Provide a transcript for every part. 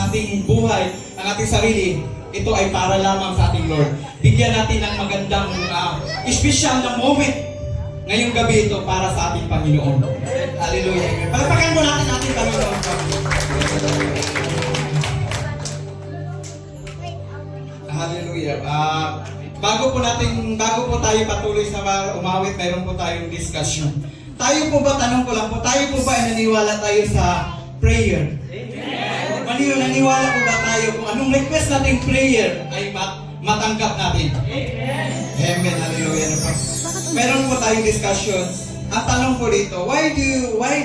ating buhay, ang ating sarili, ito ay para lamang sa ating Lord. Bigyan natin ng magandang, special na moment ngayong gabi ito para sa ating Panginoon. Hallelujah. Amen. Palakpakan mo natin ating Panginoon. Hallelujah. Bago po tayo patuloy sa umawit, mayroon po tayong discussion. Tayo po ba, tanong ko lang po, tayo po ba ay naniwala tayo sa prayer? Amen. Naniwala po ba tayo kung anong request nating prayer ay matanggap natin? Amen. Amen. Hallelujah. Meron po tayong discussions. Ang tanong ko dito, why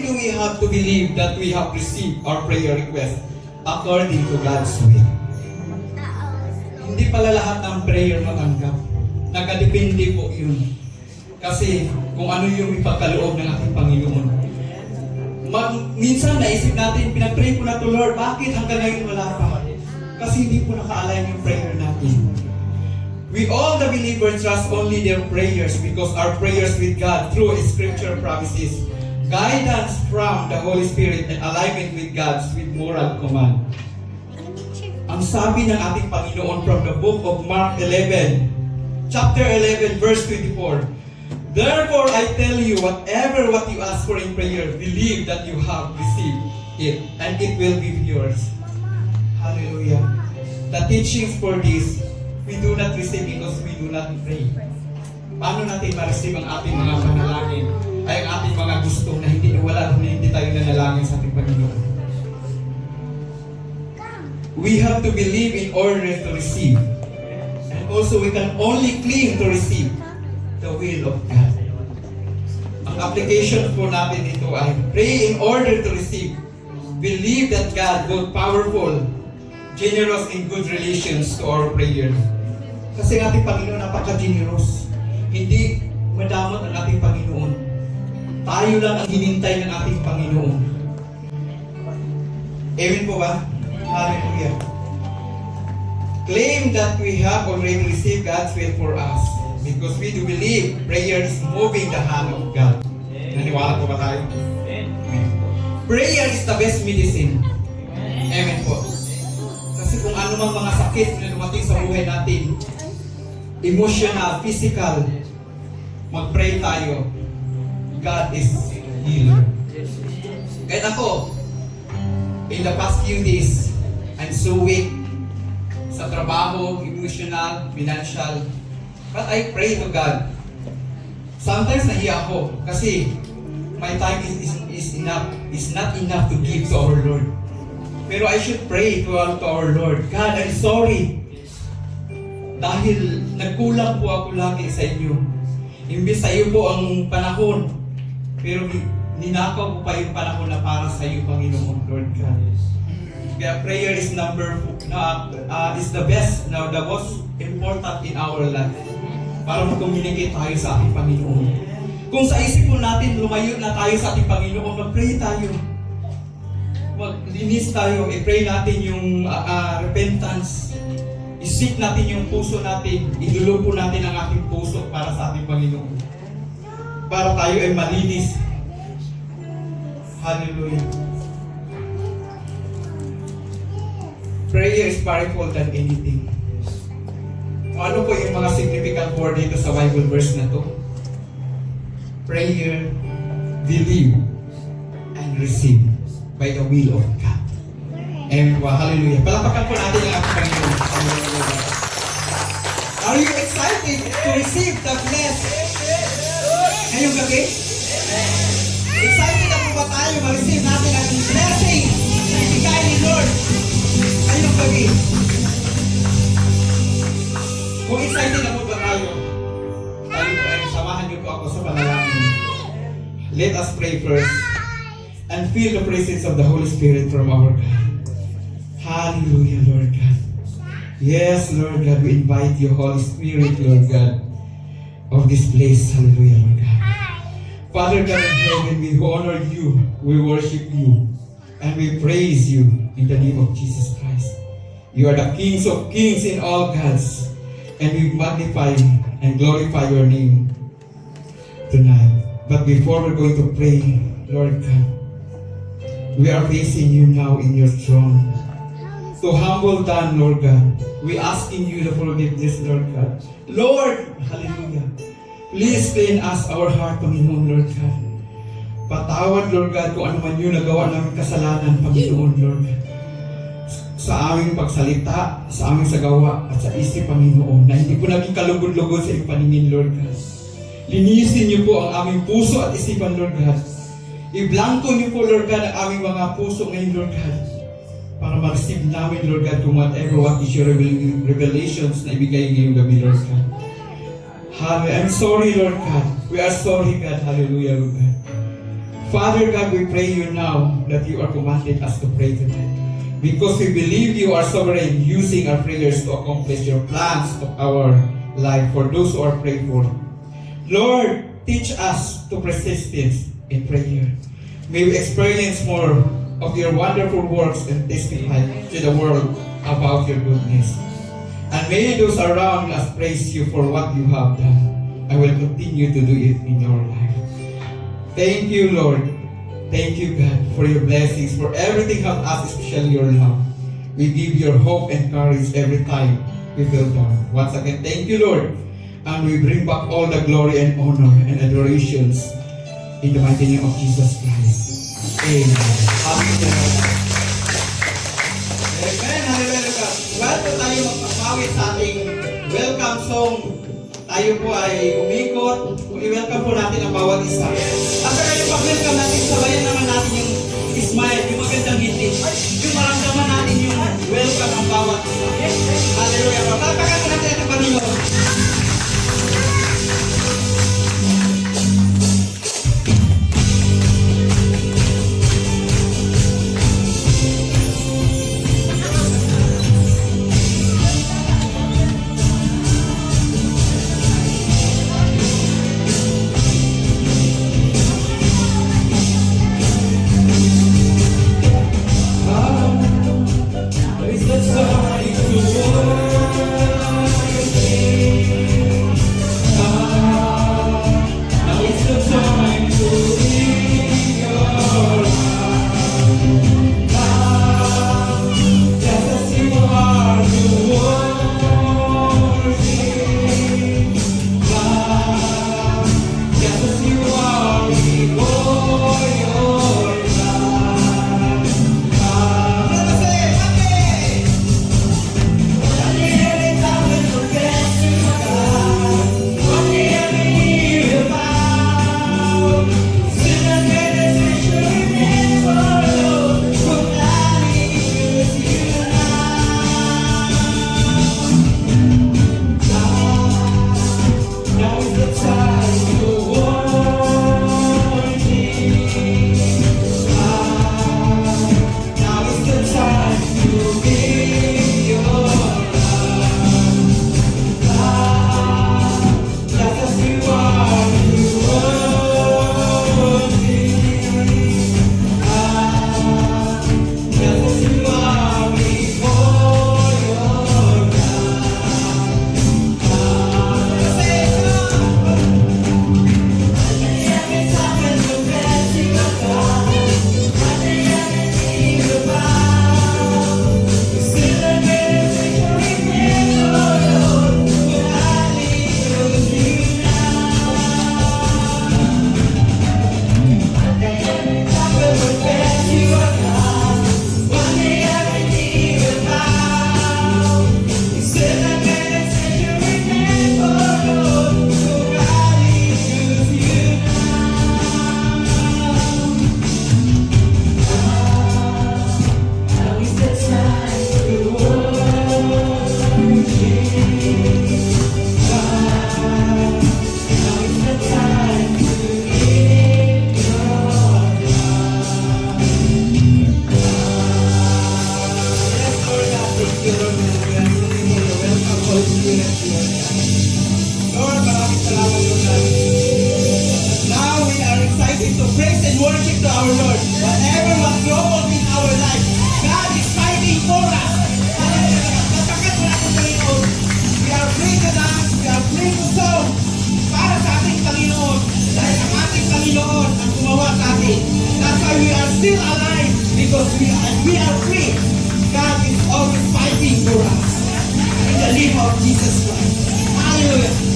do we have to believe that we have received our prayer request according to God's will? Hindi pala lahat ng prayer matanggap. Nakadepende po yun. Kasi kung ano yung ipagkaloob ng ating Panginoon. Minsan naisip natin, pinag-pray po na to Lord, bakit hanggang ngayon wala pa? Kasi hindi po naka-align yung prayer natin. We all the believers trust only their prayers because our prayers with God through Scripture promises guidance from the Holy Spirit and alignment with God's with moral command. Ang sabi ng ating Panginoon from the book of Mark 11, chapter 11, verse 24, therefore I tell you, whatever what you ask for in prayer, believe that you have received it, and it will be yours. Hallelujah. The teachings for this, we do not receive because we do not pray. Paano natin ma-receive ang ating mga panalangin, ay ang ating mga gusto na hindi wala, na hindi tayo nanalangin sa ating Panginoon? We have to believe in order to receive. And also, we can only claim to receive the will of God. Ang application po natin ito ay pray in order to receive. Believe that God, both powerful, generous, and good relations to our prayers. Kasi ang ating Panginoon napaka-generous. Hindi madamot ang ating Panginoon. Tayo lang ang hinintay ng ating Panginoon. Amen po ba? Hallelujah. Claim that we have already received God's will for us because we do believe prayer is moving the hand of God. Naniwala po ba tayo? Amen. Prayer is the best medicine. Amen po. Kasi kung ano mang mga sakit na dumating sa buhay natin, emotional, physical, mag-pray tayo. God is healer. Kahit ako, in the past few days, I'm so weak sa trabaho, emotional, financial. But I pray to God. Sometimes nahiya ako kasi my time is not enough to give to our Lord. Pero I should pray to our Lord. God, I'm sorry. Dahil nagkulang po ako lagi sa inyo. Imbis sa iyo po ang panahon. Pero ninakaw po pa yung panahon na para sa iyo, Panginoon, Lord God. Kaya prayer is is the best, the most important in our life. Para mag-communicate tayo sa ating Panginoon. Kung sa isip po natin, lumayo na tayo sa ating Panginoon, mag-pray tayo. Maglinis tayo, i-pray natin yung repentance. I-seek natin yung puso natin, ilulupo natin ang ating puso para sa ating Panginoon. Para tayo ay malinis. Hallelujah. Prayer is powerful than anything. Ano po yung mga significant word dito sa Bible verse na to? Prayer, believe, and receive by the will of God. Amen. Hallelujah. Palakpakan po natin ang ating Panginoon. Are you excited to receive the blessing ngayong gabi? Excited na po ba tayo ma-receive natin ang blessing na ibigay ni Lord ngayong gabi? Kung excited na po ba tayo po ay samahan niyo po ako sa panalangin. Let us pray first and feel the presence of the Holy Spirit from our God. Hallelujah, Lord God. Yes, Lord God, we invite you, Holy Spirit, Lord God, of this place. Hallelujah, Lord God. Father God in heaven, we honor you, we worship you, and we praise you in the name of Jesus Christ. You are the kings of kings in all gods, and we magnify and glorify your name tonight. But before we're going to pray, Lord God, we are facing you now in your throne. to humble down, Lord God. We asking you to forgive this, Lord God. Lord, hallelujah. Please clean us our heart, Panginoon, Lord God. Patawad, Lord God, kung ano man yun nagawa namin kasalanan, Panginoon, Lord God. Sa aming pagsalita, sa aming sagawa, at sa isip, Panginoon, na hindi po naging kalugod-lugod sa iyong paningin, Lord God. Linisin niyo po ang aming puso at isipan, Lord God. I-blanco niyo po, Lord God, ang aming mga puso ngayon, Lord God. Para ma-receive namin, Lord God, kung what is your revelations na ibigay ngayong gabi, Lord God. Hallelujah. I'm sorry, Lord God. We are sorry, God. Hallelujah, Lord God. Father God, we pray you now that you are commanded us to pray tonight. Because we believe you are sovereign, using our prayers to accomplish your plans of our life for those who are prayed for. Lord, teach us to persistence in prayer. May we experience more of your wonderful works and testify to the world about your goodness. And may those around us praise you for what you have done. I will continue to do it in your life. Thank you, Lord. Thank you, God, for your blessings, for everything of us, especially your love. We give your hope and courage every time we feel down. Once again, thank you, Lord. And we bring back all the glory and honor and adorations in the mighty name of Jesus Christ. Amen. Amen. Hallelujah. Well po tayo magpapawit sa ating welcome song. Tayo po ay umikot. I-welcome po natin ang bawat isa. At saka yung pag-welcome natin, sabayan naman natin yung smile, yung magandang ngiti. Yung maramdaman natin yung welcome ang bawat isa. Hallelujah. Pagpapakan po natin ang Panginoon. Still alive because we are free. God is always intercede for us. In the name of Jesus Christ. Hallelujah.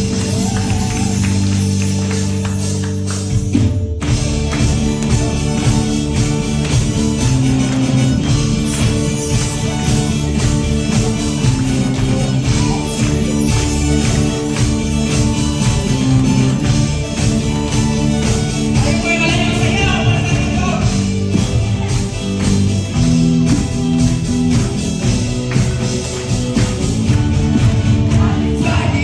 Inside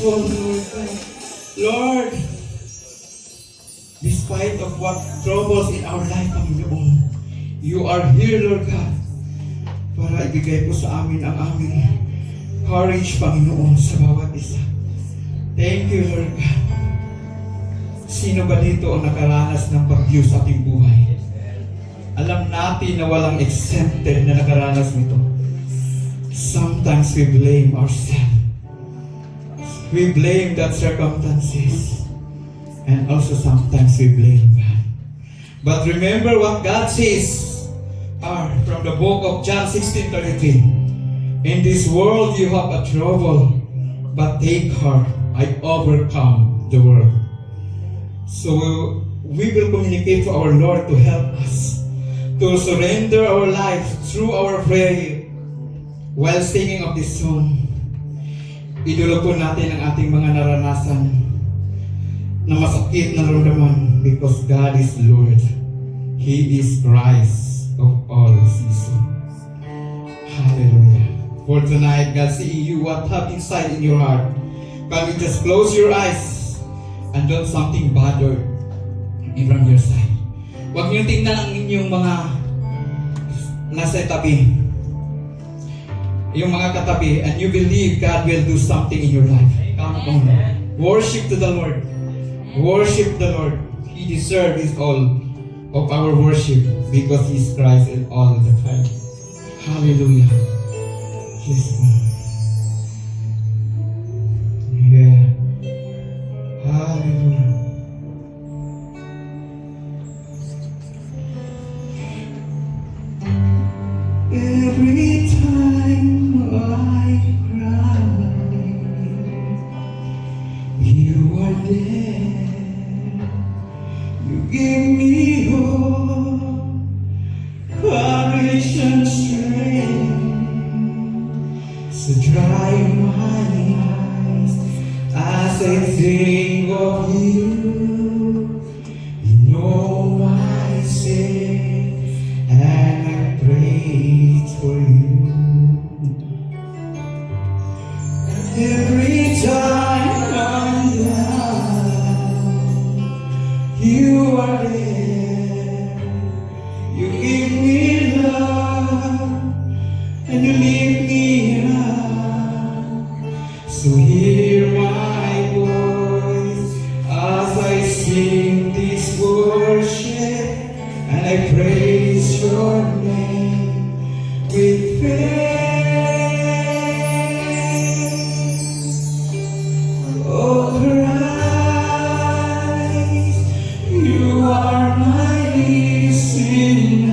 grateful, Lord God. Lord, despite of what troubles in our life, Panginoon, you are here, Lord God, para ibigay po sa amin ang aming courage, Panginoon, sa bawat isa. Thank you, Lord God. Sino ba dito ang nakaranas ng pag-view sa ating buhay? Alam natin na walang exempted na nakaranas nito. Sometimes we blame ourselves. We blame that circumstances. And also sometimes we blame God. But remember what God says from the book of John 16:33. In this world you have a trouble, but take heart, I overcome the world. So we will communicate to our Lord to help us to surrender our life through our prayer while singing of this song. Idulog po natin ang ating mga naranasan na masakit na naramdaman because God is Lord. He is Christ of all seasons. Hallelujah. For tonight, God seeing you what have inside in your heart. Can you just close your eyes and don't something bother in from your side. Huwag niyo tingnan ang inyong mga nasa tabi. Yung mga katabi, and you believe God will do something in your life. Come on. Worship to the Lord. Worship the Lord. He deserves all of our worship because He is Christ in all the time. Hallelujah. Yes, Lord. Yeah. Hallelujah. Every time I cry, you are there. You give me hope, courage and strength. So dry my eyes as I think of you. You know my sin, and I pray for you. Every time I'm down, you are there. You give me love, and you lift me up. So hear my voice as I sing this worship, and I praise your name with faith. Oh Christ, you are my listener.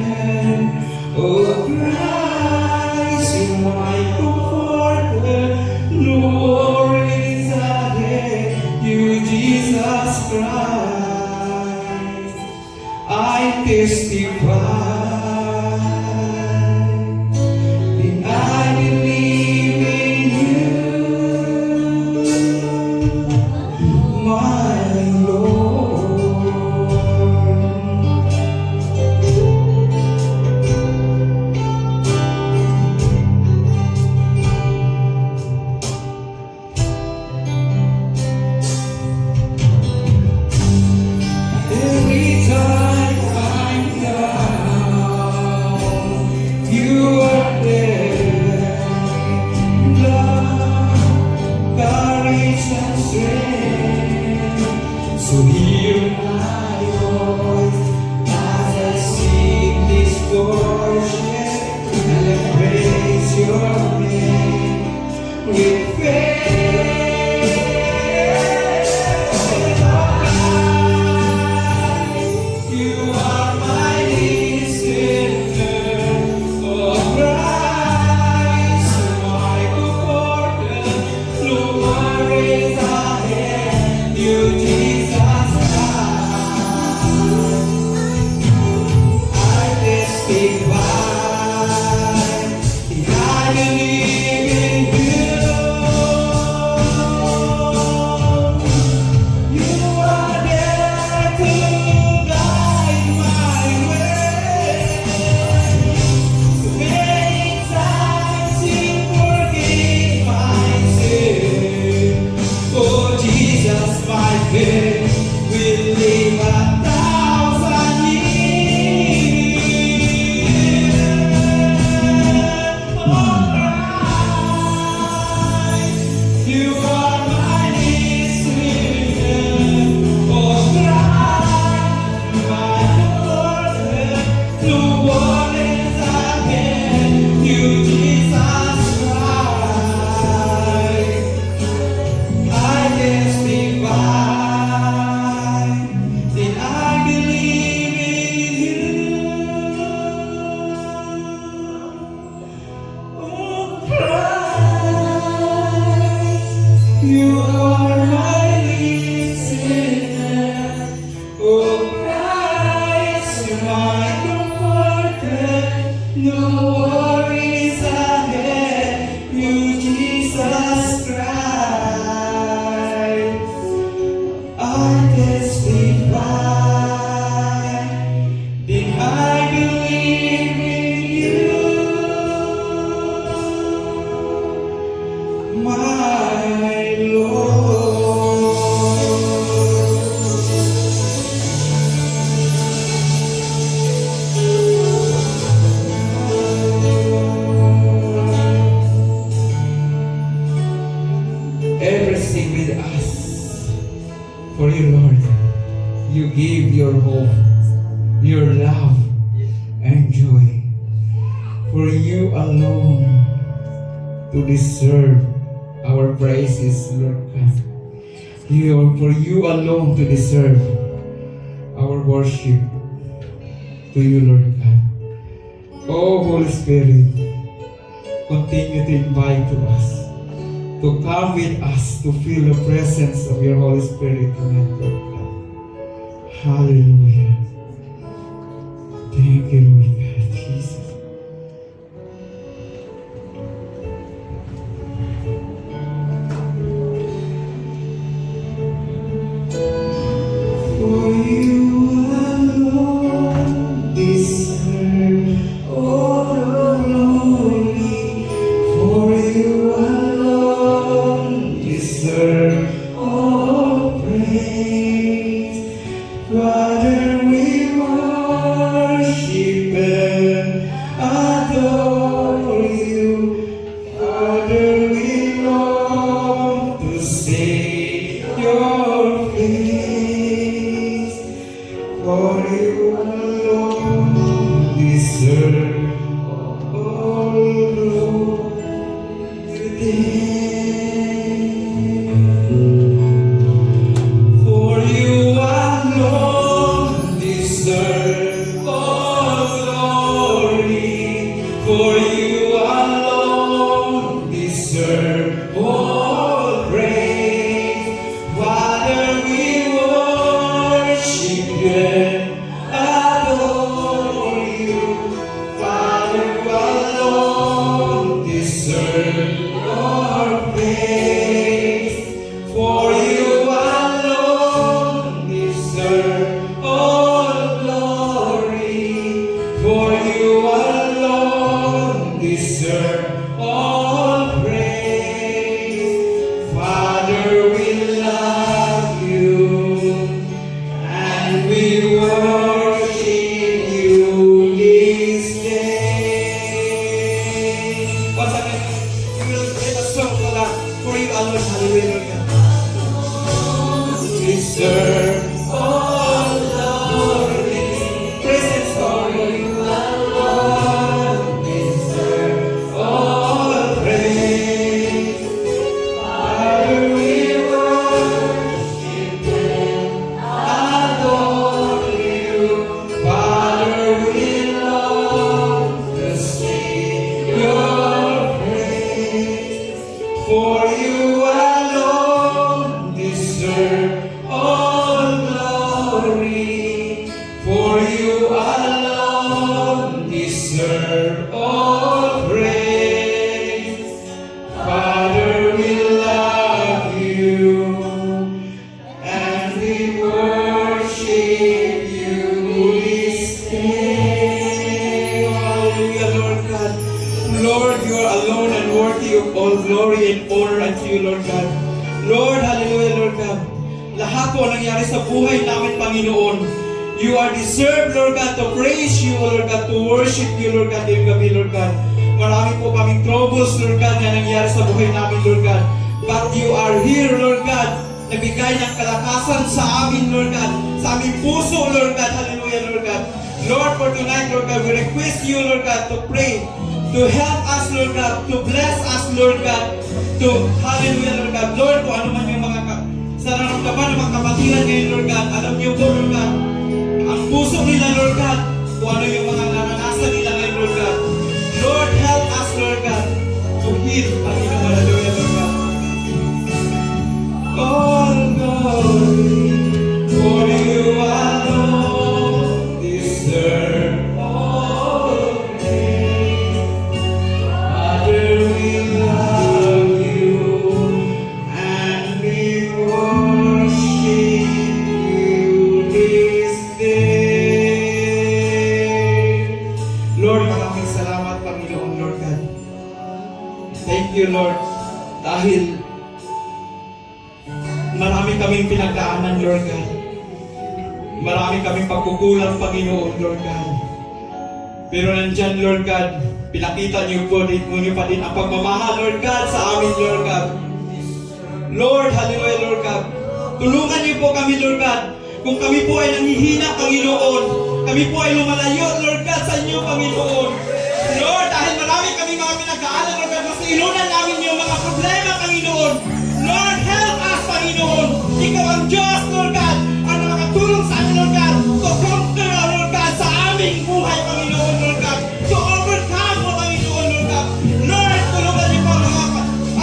Oh Christ, you are my comforter. No worries ahead, you Jesus Christ. I testify. So hear my voice as I sing this worship, and I praise your name with faith. You are my listener, oh Christ, my comforter. No worries ahead, you Jesus. Oh No worries ahead, through Jesus Christ. I testify that I believe in you, my Lord. Everything with us for you, Lord. You give your hope, your love, and joy. For you alone to deserve our praises, Lord God. For you alone to deserve our worship to you, Lord God. Oh, Holy Spirit, continue to invite to us, to come with us, to feel the presence of your Holy Spirit tonight, Lord God. Hallelujah. Thank you, Lord God, Jesus. For you alone deserve all the glory. For you alone deserve all praise. Father, we worship and adore you. Father, we long to see your face. For you alone deserve all glory today. For you alone deserve all glory. For you alone deserve all praise. Father, we worship and adore you. Father, you alone deserve our praise. For you alone deserve all glory. For you alone deserve all praise. Father, we love you and we worship you this day. Once again, we will get a song for that. For you alone, hallelujah. Deserve all glory. Presence for you alone deserve all praise. Father, we worship and adore you. Father, we long to see your praise. For you alone deserve all glory. For you alone deserve all praise. Father, we love you and we worship you this day. Hallelujah, Lord God. Lord, you are alone and worthy of all glory and honor unto you, Lord God. Lord, hallelujah, Lord God. Lahat po ang nangyari sa buhay namin, Panginoon. You are deserved, Lord God, to praise you, Lord God, to worship you, Lord God, ngayong gabi, Lord God. Marami po kaming troubles, Lord God, na nangyari sa buhay namin, Lord God. But you are here, Lord God, nabigay ng kalakasan sa amin, Lord God, sa aming puso, Lord God, hallelujah, Lord God. Lord, for tonight, Lord God, we request you, Lord God, to pray, to help us, Lord God, to bless us, Lord God, to, hallelujah, Lord God. Lord, kung ano man yung mga sa nararamdaman ng mga kapatiran ngayon, Lord God, alam niyo po, Lord God, ang puso nila, Lord God, kung ano yung mga naranasan nila ngayon, Lord God. Lord, help us, Lord God, to heal, Panginoon, hallelujah, Lord God. All glory for you alone deserve all praise. Lord, maraming salamat, Panginoon, Lord God. Thank you, Lord, dahil marami kaming pinagdaanan, Lord God. Marami kaming pagkukulang, Panginoon, Lord God. Pero nandyan, Lord God, pinakita niyo po, niyo pa din ang pagmamahal, Lord God, sa amin, Lord God. Lord, hallelujah, Lord God. Tulungan niyo po kami, Lord God. Kung kami po ay nanghihina, Panginoon, kami po ay lumalayo, Lord God, sa inyo, Panginoon. Lord, dahil marami kami mga pinagdaanan, Lord God, mas ilunan namin yung mga problema, Panginoon. Lord, help us, Panginoon. Ikaw ang Diyos, Lord God, ang nakatulong sa amin, Lord God, to conquer, Lord God, sa aming buhay, Panginoon, Lord God, to overcome, Panginoon, Lord God. Lord, tulungan niyo po ang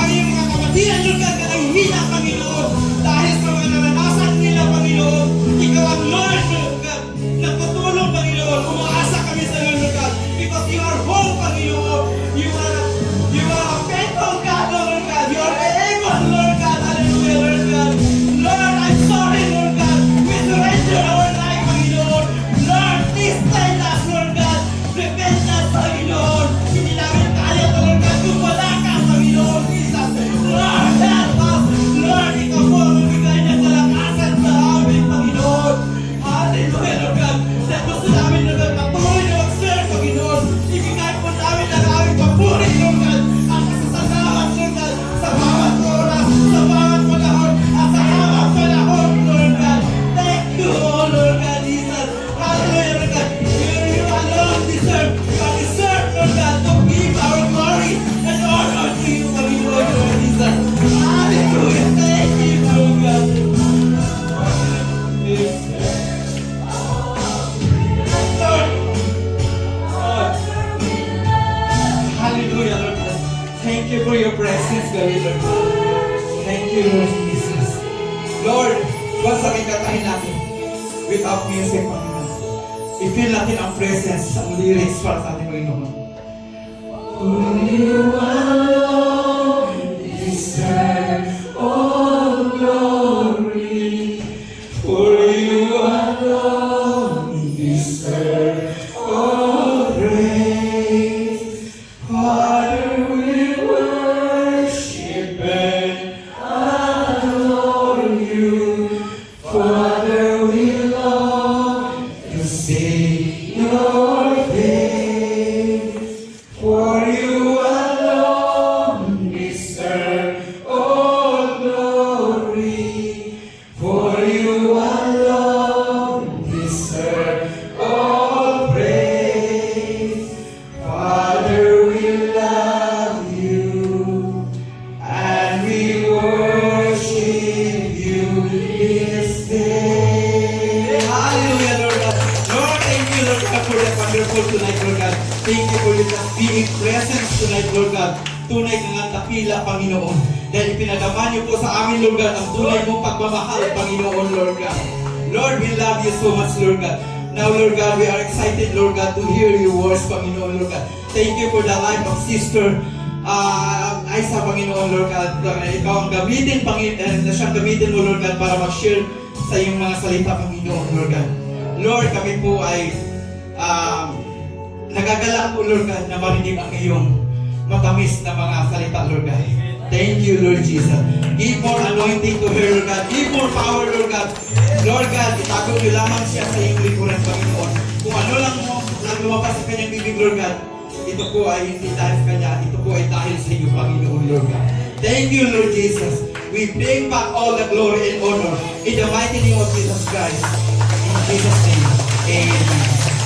aming mga kamatiran, Lord God, na nanghihina, Panginoon, dahil sa mga naranasan nila, Panginoon. Ikaw ang Lord, Lord God, nagpatulong, Panginoon. Umaasa kami sa iyo, Lord God, because you are home, Panginoon. You are a faithful God, Lord God. You are able, Lord God. Hallelujah, Lord God. Lord, I'm sorry, Lord God. We surrender our life, Panginoon. Lord, please guide us, Lord God. Repent us, Panginoon. Hindi namin kaya to, Lord God, kung wala ka, Panginoon Jesus. Lord, help us. Lord, ikaw po ang magbigay ng kalakasan sa amin, Panginoon. Hallelujah, Lord God. Dahil gusto namin, Lord God, patuloy na mag-serve, Panginoon. Ibigay po namin ang aming papuri, Lord God. Ang kasasalamat, Lord God, sa bawat oras, sa bawat panahon, at sa bawat panahon, Lord God. Thank you, oh Lord God, Jesus. Hallelujah, Lord God. You alone deserve, Lord God, to give our glory and honor to you, Panginoon, Lord Jesus. Hallelujah. Thank you, Lord God. Hallelujah, Lord God. Thank you for your presence, God, Lord God. Thank you, Lord Jesus. Lord, once again katahin natin without music, Panginoon. I-feel natin ang presence, ang lyrics para sa ating Panginoon. For you alone deserve all glory. For you alone deserve all praise. Father, we worship and adore you. Father, we long to see your face. For you alone deserve all glory. For you alone deserve all praise. Father, we love you and we worship you this day. Hallelujah, Lord God. Lord, thank you, Lord God, for that wonderful tonight, Lord God. Thank you for your being present tonight, Lord God. Tunay kang ang dakila, Panginoon. Dahil ipinagawa niyo po sa amin, Lord God, ang tunay mong pagmamahal, Panginoon, Lord God. Lord, we love you so much, Lord God. Now, Lord God, we are excited, Lord God, to hear your words, Panginoon, Lord God. Thank you for the life of Sister Aiza, Panginoon, Lord God. Ikaw ang gamitin, na siyang gamitin mo, Lord God, para mag-share sa iyong mga salita, Panginoon, Lord God. Lord, kami po ay nagagalak po, Lord God, na marinig ang iyong matamis na mga salita, Lord God. Thank you, Lord Jesus. Give more anointing to her, Lord God. Give more power, Lord God. Lord God, itago niyo lamang siya sa iyong likuran, Panginoon. Kung ano lang mo, lang lumabas sa kanyang bibig, Lord God, ito po ay hindi dahil sa kanya, ito po ay dahil sa iyo, Panginoon, Lord God. Thank you, Lord Jesus. We bring back all the glory and honor in the mighty name of Jesus Christ. In Jesus' name, amen.